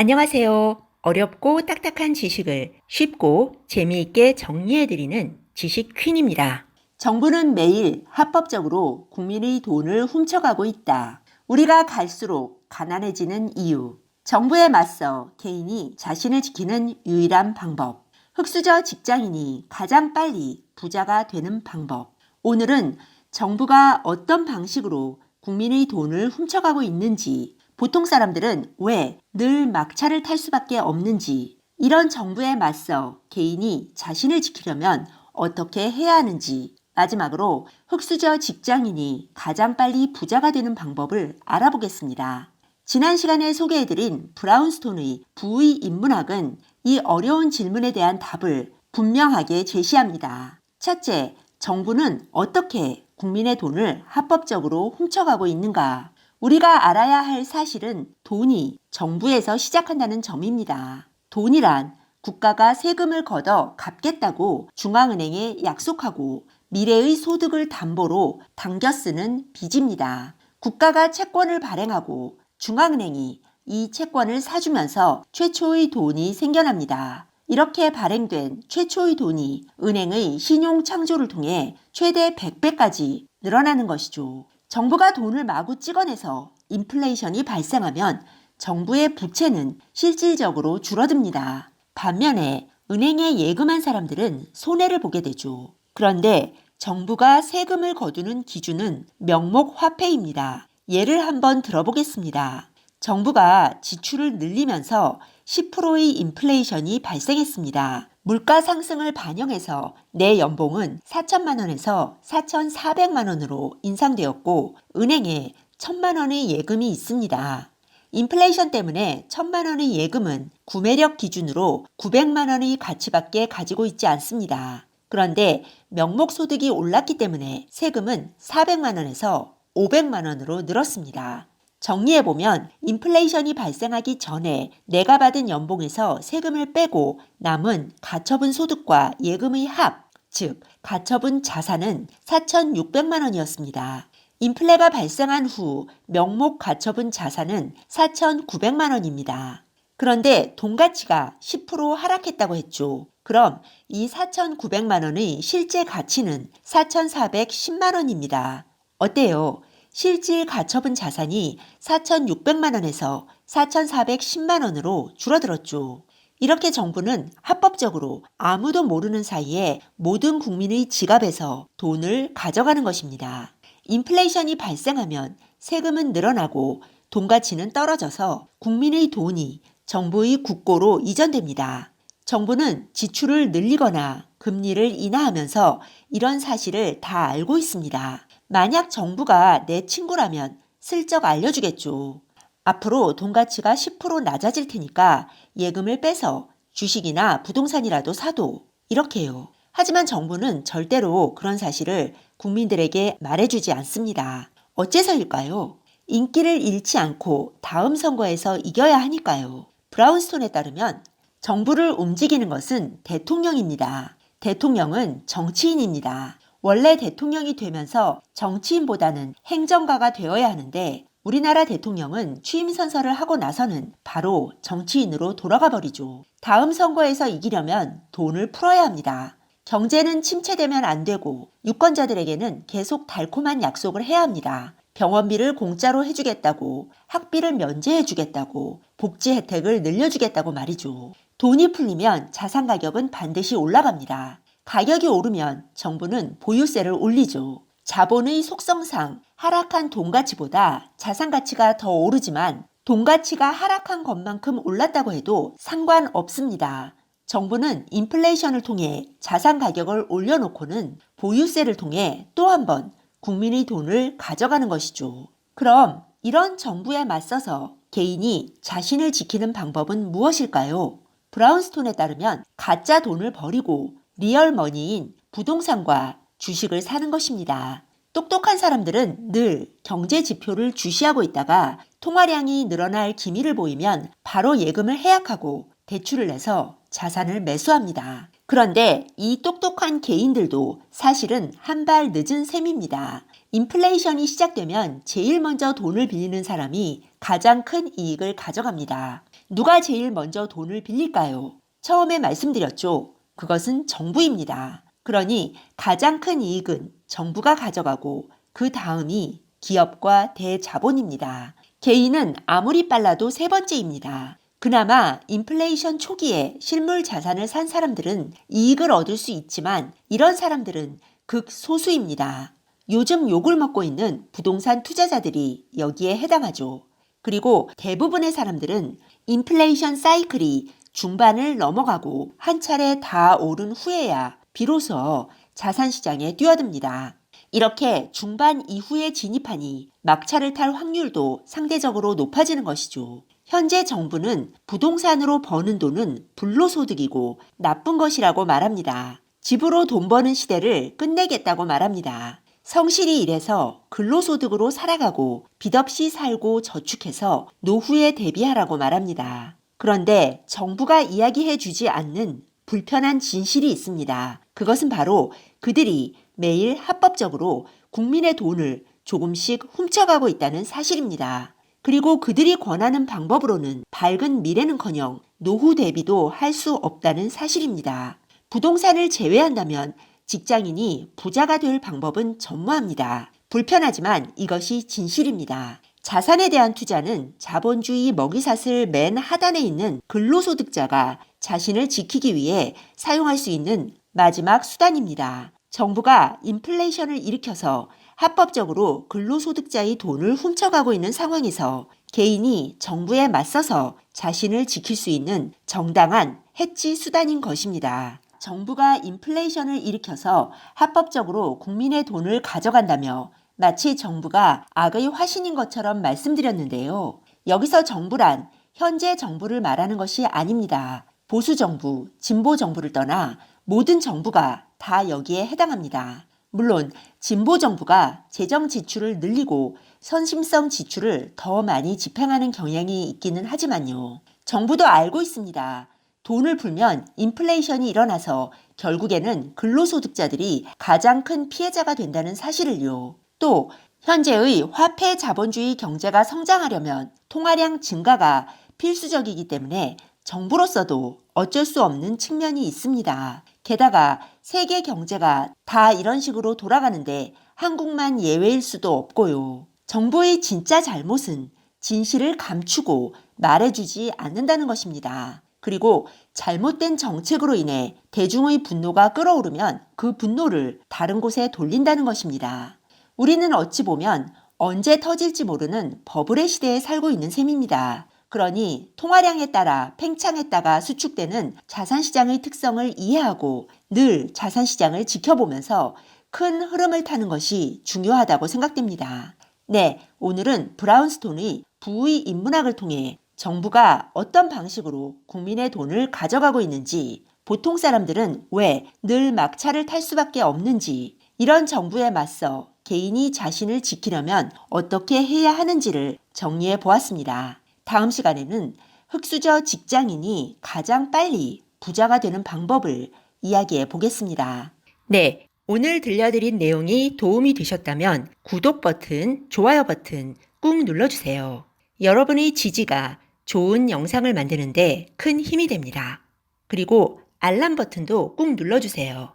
안녕하세요. 어렵고 딱딱한 지식을 쉽고 재미있게 정리해드리는 지식 퀸입니다. 정부는 매일 합법적으로 국민의 돈을 훔쳐가고 있다. 우리가 갈수록 가난해지는 이유. 정부에 맞서 개인이 자신을 지키는 유일한 방법. 흑수저 직장인이 가장 빨리 부자가 되는 방법. 오늘은 정부가 어떤 방식으로 국민의 돈을 훔쳐가고 있는지, 보통 사람들은 왜 늘 막차를 탈 수밖에 없는지, 이런 정부에 맞서 개인이 자신을 지키려면 어떻게 해야 하는지, 마지막으로 흑수저 직장인이 가장 빨리 부자가 되는 방법을 알아보겠습니다. 지난 시간에 소개해드린 브라운스톤의 부의 인문학은 이 어려운 질문에 대한 답을 분명하게 제시합니다. 첫째, 정부는 어떻게 국민의 돈을 합법적으로 훔쳐가고 있는가? 우리가 알아야 할 사실은 돈이 정부에서 시작한다는 점입니다. 돈이란 국가가 세금을 걷어 갚겠다고 중앙은행에 약속하고 미래의 소득을 담보로 당겨 쓰는 빚입니다. 국가가 채권을 발행하고 중앙은행이 이 채권을 사주면서 최초의 돈이 생겨납니다. 이렇게 발행된 최초의 돈이 은행의 신용 창조를 통해 최대 100배까지 늘어나는 것이죠. 정부가 돈을 마구 찍어내서 인플레이션이 발생하면 정부의 부채는 실질적으로 줄어듭니다. 반면에 은행에 예금한 사람들은 손해를 보게 되죠. 그런데 정부가 세금을 거두는 기준은 명목 화폐입니다. 예를 한번 들어보겠습니다. 정부가 지출을 늘리면서 10%의 인플레이션이 발생했습니다. 물가 상승을 반영해서 내 연봉은 4천만 원에서 4,400만 원으로 인상되었고 은행에 1,000만 원의 예금이 있습니다. 인플레이션 때문에 1,000만 원의 예금은 구매력 기준으로 900만 원의 가치밖에 가지고 있지 않습니다. 그런데 명목 소득이 올랐기 때문에 세금은 400만 원에서 500만 원으로 늘었습니다. 정리해보면 인플레이션이 발생하기 전에 내가 받은 연봉에서 세금을 빼고 남은 가처분 소득과 예금의 합, 즉 가처분 자산은 4,600만 원이었습니다. 인플레가 발생한 후 명목 가처분 자산은 4,900만 원입니다. 그런데 돈 가치가 10% 하락했다고 했죠. 그럼 이 4,900만 원의 실제 가치는 4,410만 원입니다. 어때요? 실질 가처분 자산이 4,600만 원에서 4,410만 원으로 줄어들었죠. 이렇게 정부는 합법적으로 아무도 모르는 사이에 모든 국민의 지갑에서 돈을 가져가는 것입니다. 인플레이션이 발생하면 세금은 늘어나고 돈 가치는 떨어져서 국민의 돈이 정부의 국고로 이전됩니다. 정부는 지출을 늘리거나 금리를 인하하면서 이런 사실을 다 알고 있습니다. 만약 정부가 내 친구라면 슬쩍 알려주겠죠. 앞으로 돈 가치가 10% 낮아질 테니까 예금을 빼서 주식이나 부동산이라도 사도 이렇게요. 하지만 정부는 절대로 그런 사실을 국민들에게 말해주지 않습니다. 어째서일까요? 인기를 잃지 않고 다음 선거에서 이겨야 하니까요. 브라운스톤에 따르면 정부를 움직이는 것은 대통령입니다. 대통령은 정치인입니다. 원래 대통령이 되면서 정치인보다는 행정가가 되어야 하는데 우리나라 대통령은 취임 선서를 하고 나서는 바로 정치인으로 돌아가 버리죠. 다음 선거에서 이기려면 돈을 풀어야 합니다. 경제는 침체되면 안 되고 유권자들에게는 계속 달콤한 약속을 해야 합니다. 병원비를 공짜로 해주겠다고, 학비를 면제해주겠다고, 복지 혜택을 늘려주겠다고 말이죠. 돈이 풀리면 자산 가격은 반드시 올라갑니다. 가격이 오르면 정부는 보유세를 올리죠. 자본의 속성상 하락한 돈 가치보다 자산 가치가 더 오르지만 돈 가치가 하락한 것만큼 올랐다고 해도 상관없습니다. 정부는 인플레이션을 통해 자산 가격을 올려놓고는 보유세를 통해 또 한 번 국민의 돈을 가져가는 것이죠. 그럼 이런 정부에 맞서서 개인이 자신을 지키는 방법은 무엇일까요? 브라운스톤에 따르면 가짜 돈을 버리고 리얼 머니인 부동산과 주식을 사는 것입니다. 똑똑한 사람들은 늘 경제 지표를 주시하고 있다가 통화량이 늘어날 기미를 보이면 바로 예금을 해약하고 대출을 내서 자산을 매수합니다. 그런데 이 똑똑한 개인들도 사실은 한 발 늦은 셈입니다. 인플레이션이 시작되면 제일 먼저 돈을 빌리는 사람이 가장 큰 이익을 가져갑니다. 누가 제일 먼저 돈을 빌릴까요? 처음에 말씀드렸죠. 그것은 정부입니다. 그러니 가장 큰 이익은 정부가 가져가고 그 다음이 기업과 대자본입니다. 개인은 아무리 빨라도 세 번째입니다. 그나마 인플레이션 초기에 실물 자산을 산 사람들은 이익을 얻을 수 있지만 이런 사람들은 극소수입니다. 요즘 욕을 먹고 있는 부동산 투자자들이 여기에 해당하죠. 그리고 대부분의 사람들은 인플레이션 사이클이 중반을 넘어가고 한 차례 다 오른 후에야 비로소 자산시장에 뛰어듭니다. 이렇게 중반 이후에 진입하니 막차를 탈 확률도 상대적으로 높아지는 것이죠. 현재 정부는 부동산으로 버는 돈은 불로소득이고 나쁜 것이라고 말합니다. 집으로 돈 버는 시대를 끝내겠다고 말합니다. 성실히 일해서 근로소득으로 살아가고 빚 없이 살고 저축해서 노후에 대비하라고 말합니다. 그런데 정부가 이야기해 주지 않는 불편한 진실이 있습니다. 그것은 바로 그들이 매일 합법적으로 국민의 돈을 조금씩 훔쳐가고 있다는 사실입니다. 그리고 그들이 권하는 방법으로는 밝은 미래는커녕 노후 대비도 할 수 없다는 사실입니다. 부동산을 제외한다면 직장인이 부자가 될 방법은 전무합니다. 불편하지만 이것이 진실입니다. 자산에 대한 투자는 자본주의 먹이사슬 맨 하단에 있는 근로소득자가 자신을 지키기 위해 사용할 수 있는 마지막 수단입니다. 정부가 인플레이션을 일으켜서 합법적으로 근로소득자의 돈을 훔쳐가고 있는 상황에서 개인이 정부에 맞서서 자신을 지킬 수 있는 정당한 해치 수단인 것입니다. 정부가 인플레이션을 일으켜서 합법적으로 국민의 돈을 가져간다며 마치 정부가 악의 화신인 것처럼 말씀드렸는데요. 여기서 정부란 현재 정부를 말하는 것이 아닙니다. 보수 정부, 진보 정부를 떠나 모든 정부가 다 여기에 해당합니다. 물론 진보 정부가 재정 지출을 늘리고 선심성 지출을 더 많이 집행하는 경향이 있기는 하지만요. 정부도 알고 있습니다. 돈을 풀면 인플레이션이 일어나서 결국에는 근로소득자들이 가장 큰 피해자가 된다는 사실을요. 또 현재의 화폐 자본주의 경제가 성장하려면 통화량 증가가 필수적이기 때문에 정부로서도 어쩔 수 없는 측면이 있습니다. 게다가 세계 경제가 다 이런 식으로 돌아가는데 한국만 예외일 수도 없고요. 정부의 진짜 잘못은 진실을 감추고 말해주지 않는다는 것입니다. 그리고 잘못된 정책으로 인해 대중의 분노가 끓어오르면 그 분노를 다른 곳에 돌린다는 것입니다. 우리는 어찌 보면 언제 터질지 모르는 버블의 시대에 살고 있는 셈입니다. 그러니 통화량에 따라 팽창했다가 수축되는 자산시장의 특성을 이해하고 늘 자산시장을 지켜보면서 큰 흐름을 타는 것이 중요하다고 생각됩니다. 네, 오늘은 브라운스톤의 부의 인문학을 통해 정부가 어떤 방식으로 국민의 돈을 가져가고 있는지, 보통 사람들은 왜 늘 막차를 탈 수밖에 없는지, 이런 정부에 맞서 개인이 자신을 지키려면 어떻게 해야 하는지를 정리해 보았습니다. 다음 시간에는 흑수저 직장인이 가장 빨리 부자가 되는 방법을 이야기해 보겠습니다. 네, 오늘 들려드린 내용이 도움이 되셨다면 구독 버튼, 좋아요 버튼 꾹 눌러주세요. 여러분의 지지가 좋은 영상을 만드는데 큰 힘이 됩니다. 그리고 알람 버튼도 꾹 눌러주세요.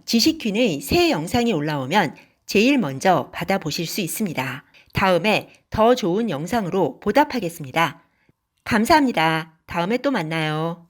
지식퀸의 새 영상이 올라오면 제일 먼저 받아보실 수 있습니다. 다음에 더 좋은 영상으로 보답하겠습니다. 감사합니다. 다음에 또 만나요.